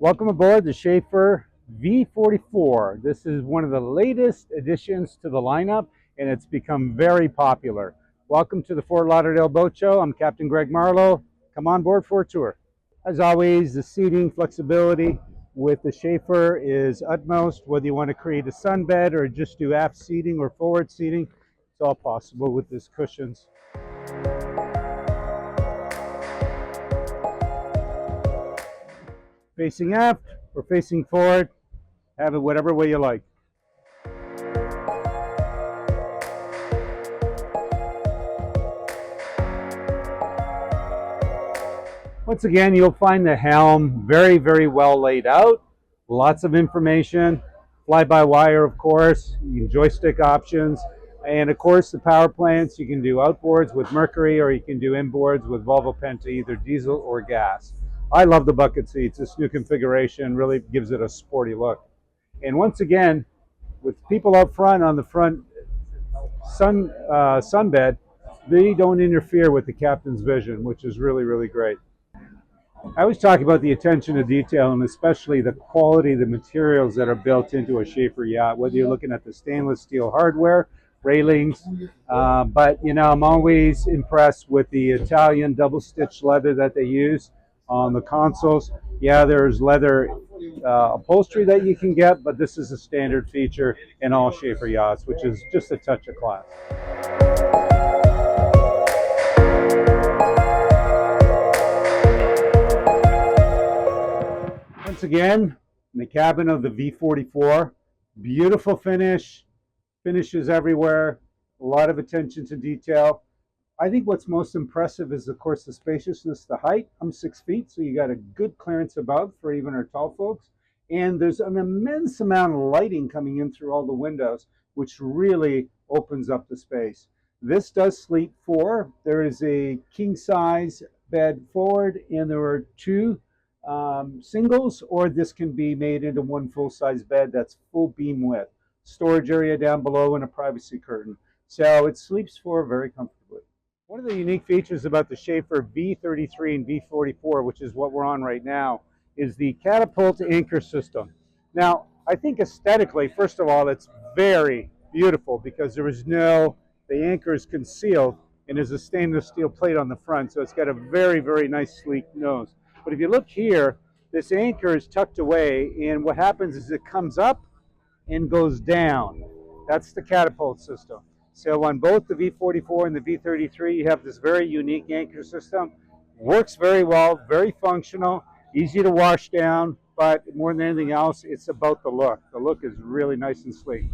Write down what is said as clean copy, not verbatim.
Welcome aboard the Schaefer V44. This is one of the latest additions to the lineup, and it's become very popular. Welcome to the Fort Lauderdale Boat Show. I'm Captain Greg Marlo. Come on board for a tour. As always, the seating flexibility with the Schaefer is utmost. Whether you want to create a sunbed or just do aft seating or forward seating, it's all possible with these cushions. Facing aft or facing forward, have it whatever way you like. Once again, you'll find the helm very, very well laid out. Lots of information, fly-by-wire, of course, joystick options, and of course the power plants. You can do outboards with Mercury, or you can do inboards with Volvo Penta, either diesel or gas. I love the bucket seats. This new configuration really gives it a sporty look. And once again, with people up front on the front sunbed, they don't interfere with the captain's vision, which is really, really great. I always talk about the attention to detail, and especially the quality of the materials that are built into a Schaefer yacht, whether you're looking at the stainless steel hardware, railings, but I'm always impressed with the Italian double-stitched leather that they use on the consoles. Yeah, there's leather upholstery that you can get, but this is a standard feature in all Schaefer yachts, which is just a touch of class. Once again, in the cabin of the V44, beautiful finishes everywhere, a lot of attention to detail. I think what's most impressive is, of course, the spaciousness, the height. I'm 6 feet, so you got a good clearance above for even our tall folks. And there's an immense amount of lighting coming in through all the windows, which really opens up the space. This does sleep 4. There is a king size bed forward, and there are 2 singles, or this can be made into 1 full-size bed that's full beam width. Storage area down below and a privacy curtain. So it sleeps 4 very comfortably. One of the unique features about the Schaefer V33 and V44, which is what we're on right now, is the catapult anchor system. Now, I think aesthetically, first of all, it's very beautiful because the anchor is concealed and there's a stainless steel plate on the front, so it's got a very, very nice sleek nose. But if you look here, this anchor is tucked away, and what happens is it comes up and goes down. That's the catapult system. So on both the V44 and the V33, you have this very unique anchor system. Works very well, very functional, easy to wash down, but more than anything else, it's about the look. The look is really nice and sleek.